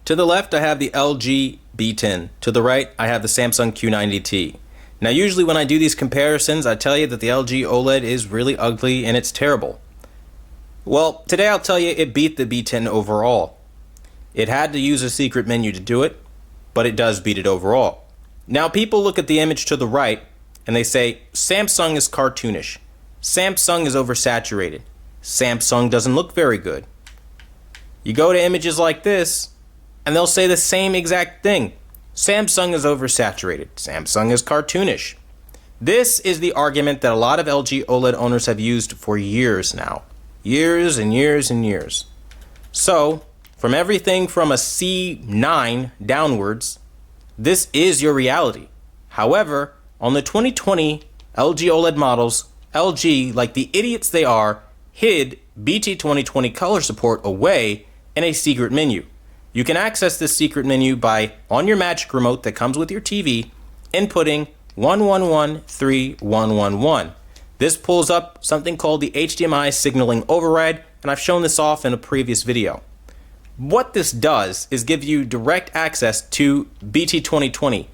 To the left, I have the LG B10. To the right, I have the Samsung Q90T. Now, usually when I do these comparisons, I tell you that the LG OLED is really ugly and it's terrible. Well, today I'll tell you it beat the B10 overall. It had to use a secret menu to do it, but it does beat it overall. Now, people look at the image to the right and they say, Samsung is cartoonish. Samsung is oversaturated. Samsung doesn't look very good. You go to images like this, and they'll say the same exact thing. Samsung is oversaturated. Samsung is cartoonish. This is the argument that a lot of LG OLED owners have used for years now. Years and years and years. So, from everything from a C9 downwards, this is your reality. However, on the 2020 LG OLED models, LG, like the idiots they are, hid BT 2020 color support away in a secret menu. You can access this secret menu by, on your Magic Remote that comes with your TV, inputting 1113111. This pulls up something called the HDMI signaling override, and I've shown this off in a previous video. What this does is give you direct access to BT 2020.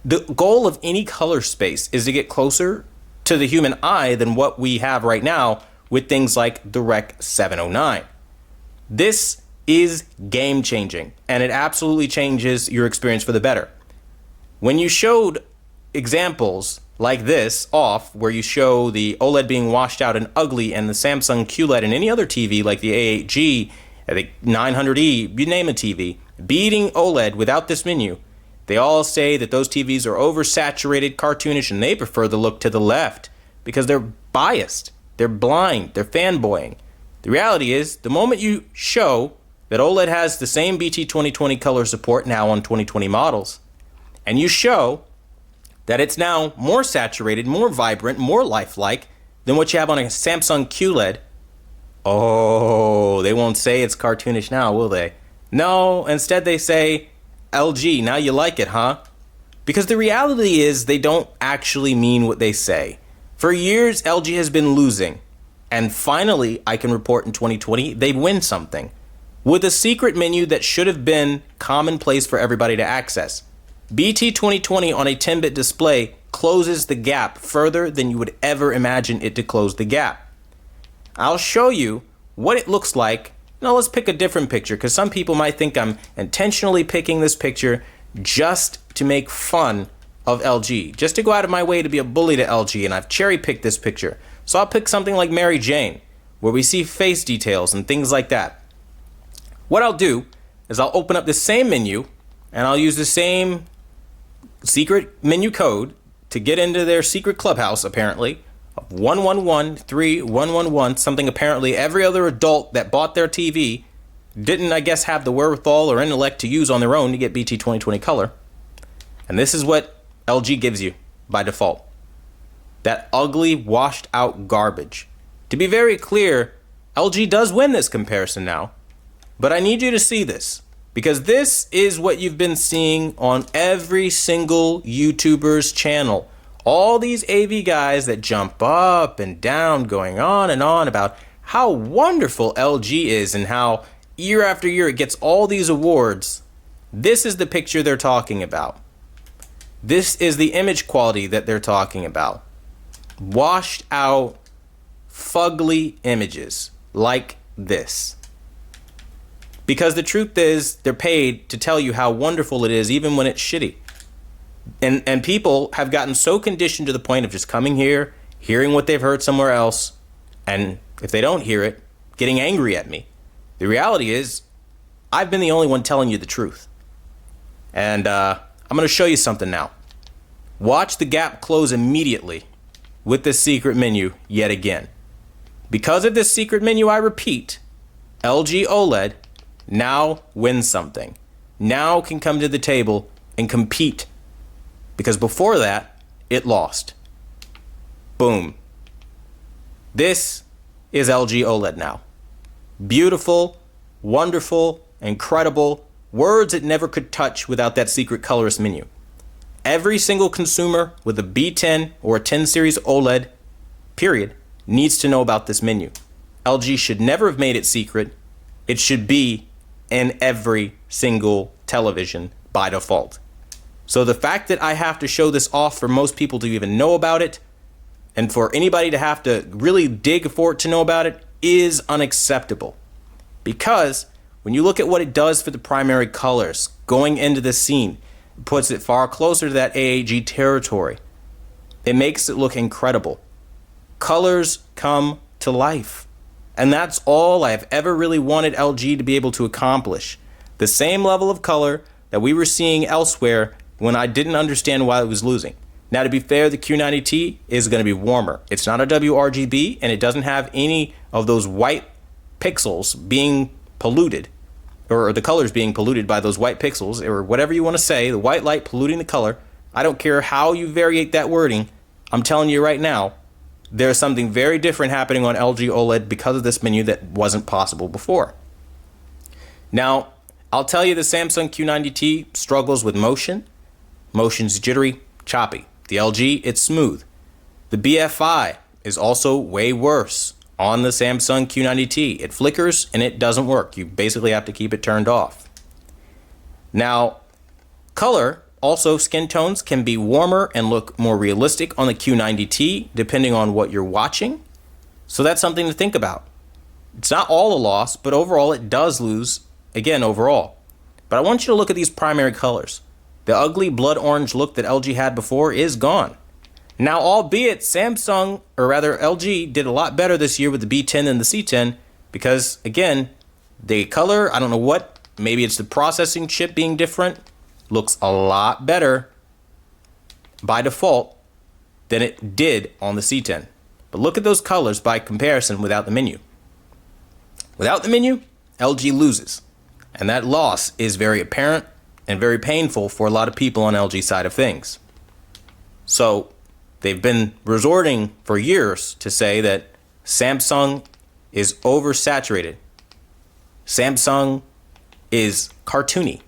The goal of any color space is to get closer to the human eye than what we have right now with things like the Rec 709. This is game changing, and it absolutely changes your experience for the better. When you showed examples like this off, where you show the OLED being washed out and ugly and the Samsung QLED and any other TV like the A8G, the 900E, you name a TV, beating OLED without this menu, they all say that those TVs are oversaturated, cartoonish, and they prefer the look to the left because they're biased, they're blind, they're fanboying. The reality is, the moment you show that OLED has the same BT 2020 color support now on 2020 models, and you show that it's now more saturated, more vibrant, more lifelike than what you have on a Samsung QLED, oh, they won't say it's cartoonish now, will they? No, instead they say, LG, now you like it, huh? Because the reality is they don't actually mean what they say. For years, LG has been losing. And finally, I can report in 2020, they win something. With a secret menu that should have been commonplace for everybody to access. BT 2020 on a 10-bit display closes the gap further than you would ever imagine it to close the gap. I'll show you what it looks like. Now let's pick a different picture, because some people might think I'm intentionally picking this picture just to make fun of LG, just to go out of my way to be a bully to LG, and I've cherry-picked this picture. So I'll pick something like Mary Jane, where we see face details and things like that. What I'll do is I'll open up the same menu, and I'll use the same secret menu code to get into their secret clubhouse, apparently, of 1113111, something apparently every other adult that bought their TV didn't, I guess, have the wherewithal or intellect to use on their own to get BT 2020 color. And this is what LG gives you by default. That ugly, washed out garbage. To be very clear, LG does win this comparison now, but I need you to see this, because this is what you've been seeing on every single YouTuber's channel. All these AV guys that jump up and down, going on and on about how wonderful LG is and how year after year it gets all these awards. This is the picture they're talking about. This is the image quality that they're talking about. Washed out, fugly images like this. Because the truth is, they're paid to tell you how wonderful it is, even when it's shitty. And people have gotten so conditioned to the point of just coming here, hearing what they've heard somewhere else, and if they don't hear it, getting angry at me. The reality is, I've been the only one telling you the truth. And I'm going to show you something now. Watch the gap close immediately with this secret menu yet again. Because of this secret menu, I repeat, LG OLED now wins something. Now can come to the table and compete. Because before that, it lost. Boom. This is LG OLED now. Beautiful, wonderful, incredible, words it never could touch without that secret colorist menu. Every single consumer with a B10 or a 10 series OLED, period, needs to know about this menu. LG should never have made it secret. It should be in every single television by default. So the fact that I have to show this off for most people to even know about it, and for anybody to have to really dig for it to know about it, is unacceptable. Because when you look at what it does for the primary colors going into the scene, it puts it far closer to that AAG territory. It makes it look incredible. Colors come to life. And that's all I've ever really wanted LG to be able to accomplish. The same level of color that we were seeing elsewhere when I didn't understand why it was losing. Now, to be fair, the Q90T is going to be warmer. It's not a WRGB, and it doesn't have any of those white pixels being polluted, or the colors being polluted by those white pixels, or whatever you want to say, the white light polluting the color. I don't care how you variate that wording. I'm telling you right now, there's something very different happening on LG OLED because of this menu that wasn't possible before. Now, I'll tell you the Samsung Q90T struggles with motion. Motion's jittery, choppy. The LG, it's smooth. The BFI is also way worse on the Samsung Q90T. It flickers and it doesn't work. You basically have to keep it turned off. Now, color, also skin tones can be warmer and look more realistic on the Q90T depending on what you're watching. So that's something to think about. It's not all a loss, but overall it does lose, again, overall. But I want you to look at these primary colors. The ugly blood orange look that LG had before is gone. Now, albeit Samsung, or rather LG, did a lot better this year with the B10 than the C10 because, again, the color, I don't know what, maybe it's the processing chip being different, looks a lot better by default than it did on the C10. But look at those colors by comparison without the menu. Without the menu, LG loses. And that loss is very apparent and very painful for a lot of people on LG's side of things. So they've been resorting for years to say that Samsung is oversaturated. Samsung is cartoony.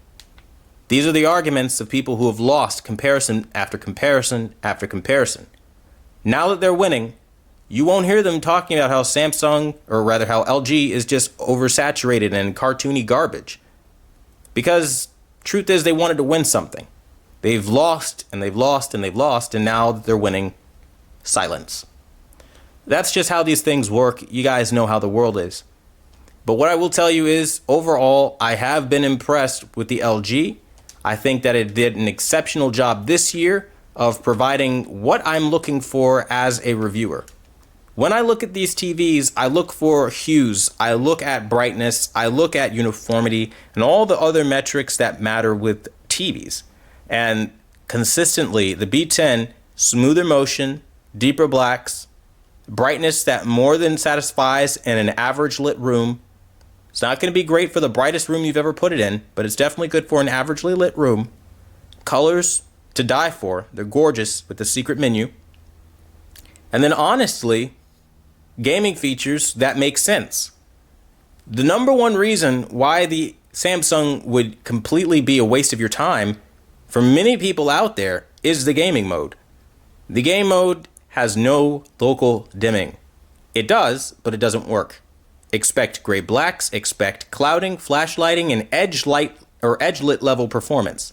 These are the arguments of people who have lost comparison after comparison after comparison. Now that they're winning, you won't hear them talking about how Samsung, or rather how LG, is just oversaturated and cartoony garbage. Because truth is, they wanted to win something. They've lost and they've lost and they've lost, and now that they're winning, silence. That's just how these things work. You guys know how the world is. But what I will tell you is, overall, I have been impressed with the LG. I think that it did an exceptional job this year of providing what I'm looking for as a reviewer. When I look at these TVs, I look for hues, I look at brightness, I look at uniformity, and all the other metrics that matter with TVs. And consistently, the B10, smoother motion, deeper blacks, brightness that more than satisfies in an average lit room. It's not going to be great for the brightest room you've ever put it in, but it's definitely good for an averagely lit room. Colors to die for. They're gorgeous with the secret menu. And then honestly, gaming features that make sense. The number one reason why the Samsung would completely be a waste of your time for many people out there is the gaming mode. The game mode has no local dimming. It does, but it doesn't work. Expect gray blacks, expect clouding, flashlighting, and edge lit level performance.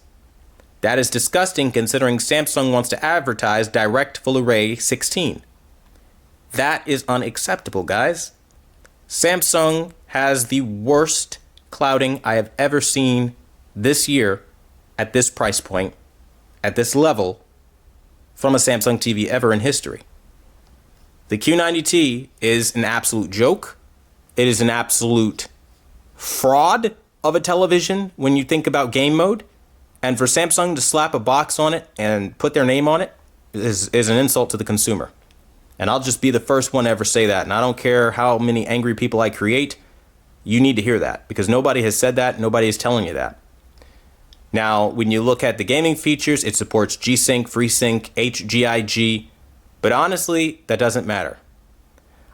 That is disgusting considering Samsung wants to advertise direct full array 16. That is unacceptable, guys. Samsung has the worst clouding I have ever seen this year at this price point, at this level, from a Samsung TV ever in history. The Q90T is an absolute joke. It is an absolute fraud of a television when you think about game mode. And for Samsung to slap a box on it and put their name on it is an insult to the consumer. And I'll just be the first one to ever say that. And I don't care how many angry people I create. You need to hear that because nobody has said that. Nobody is telling you that. Now, when you look at the gaming features, it supports G-Sync, FreeSync, HGIG. But honestly, that doesn't matter.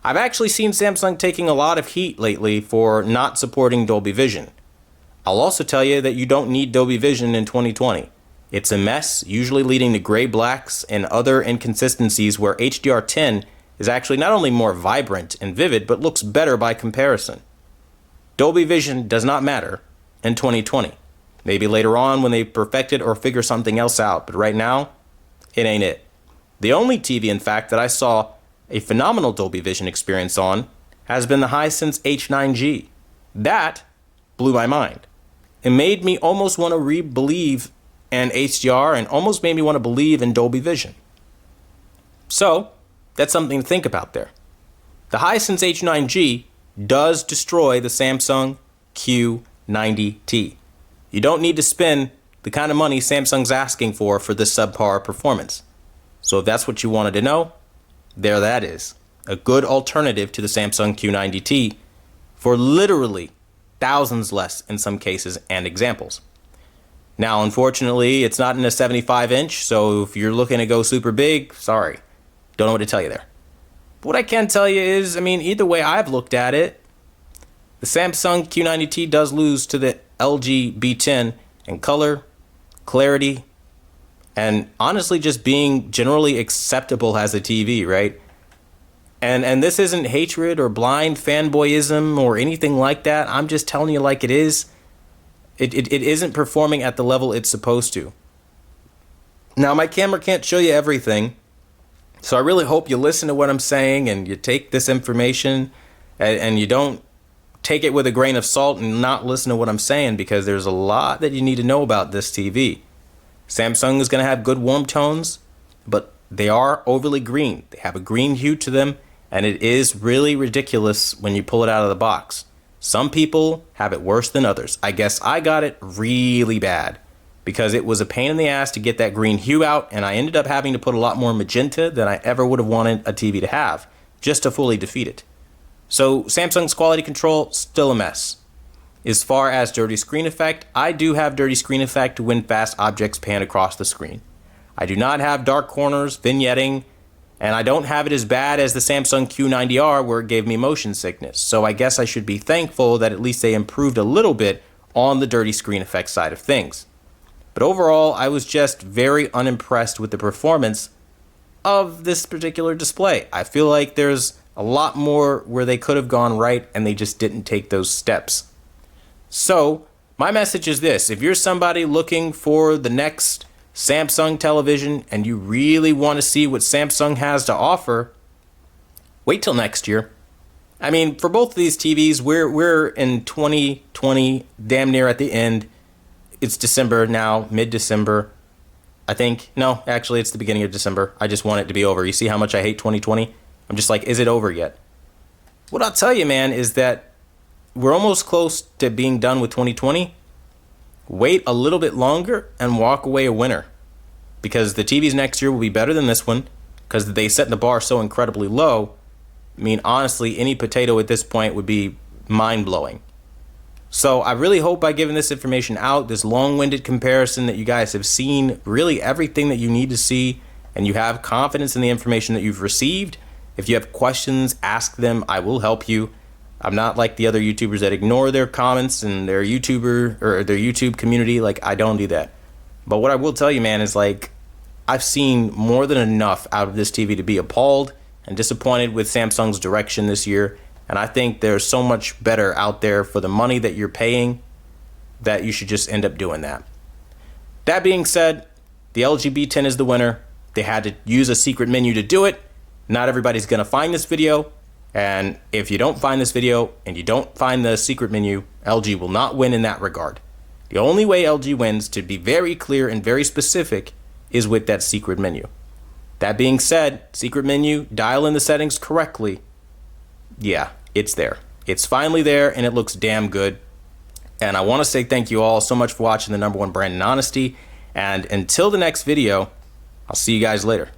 I've actually seen Samsung taking a lot of heat lately for not supporting Dolby Vision. I'll also tell you that you don't need Dolby Vision in 2020. It's a mess, usually leading to gray blacks and other inconsistencies where HDR10 is actually not only more vibrant and vivid, but looks better by comparison. Dolby Vision does not matter in 2020. Maybe later on when they perfect it or figure something else out. But right now, it ain't it. The only TV, in fact, that I saw a phenomenal Dolby Vision experience on has been the Hisense H9G. That blew my mind. It made me almost want to re-believe in HDR and almost made me want to believe in Dolby Vision. So, that's something to think about there. The Hisense H9G does destroy the Samsung Q90T. You don't need to spend the kind of money Samsung's asking for this subpar performance. So if that's what you wanted to know, there that is. A good alternative to the Samsung Q90T for literally thousands less in some cases and examples. Now, unfortunately, it's not in a 75-inch, so if you're looking to go super big, sorry. Don't know what to tell you there. But what I can tell you is, either way I've looked at it, the Samsung Q90T does lose to the LG B10 in color, clarity, and honestly just being generally acceptable as a TV, right? And this isn't hatred or blind fanboyism or anything like that. I'm just telling you like it is. It isn't performing at the level it's supposed to. Now, my camera can't show you everything, so I really hope you listen to what I'm saying and you take this information and you don't take it with a grain of salt and not listen to what I'm saying, because there's a lot that you need to know about this TV. Samsung is going to have good warm tones, but they are overly green. They have a green hue to them, and it is really ridiculous when you pull it out of the box. Some people have it worse than others. I guess I got it really bad because it was a pain in the ass to get that green hue out, and I ended up having to put a lot more magenta than I ever would have wanted a TV to have just to fully defeat it. So Samsung's quality control, still a mess. As far as dirty screen effect, I do have dirty screen effect when fast objects pan across the screen. I do not have dark corners, vignetting, and I don't have it as bad as the Samsung Q90R where it gave me motion sickness. So I guess I should be thankful that at least they improved a little bit on the dirty screen effect side of things. But overall, I was just very unimpressed with the performance of this particular display. I feel like there's a lot more where they could have gone right and they just didn't take those steps. So, my message is this: if you're somebody looking for the next Samsung television and you really want to see what Samsung has to offer, wait till next year. For both of these TVs, we're in 2020, damn near at the end. It's December now, mid-December. I think, no, actually it's the beginning of December. I just want it to be over. You see how much I hate 2020? I'm just like, is it over yet? What I'll tell you, man, is that we're almost close to being done with 2020. Wait a little bit longer and walk away a winner. Because the TVs next year will be better than this one, because they set the bar so incredibly low. Honestly, any potato at this point would be mind-blowing. So I really hope by giving this information out, this long-winded comparison, that you guys have seen really everything that you need to see, and you have confidence in the information that you've received. If you have questions, ask them. I will help you. I'm not like the other YouTubers that ignore their comments and their YouTuber or their YouTube community. Like, I don't do that. But what I will tell you, man, is like, I've seen more than enough out of this TV to be appalled and disappointed with Samsung's direction this year. And I think there's so much better out there for the money that you're paying that you should just end up doing that. That being said, the LG B10 is the winner. They had to use a secret menu to do it. Not everybody's going to find this video. And if you don't find this video and you don't find the secret menu, LG will not win in that regard. The only way LG wins, to be very clear and very specific, is with that secret menu. That being said, secret menu, dial in the settings correctly. Yeah, it's there. It's finally there and it looks damn good. And I want to say thank you all so much for watching the #1 brand in honesty. And until the next video, I'll see you guys later.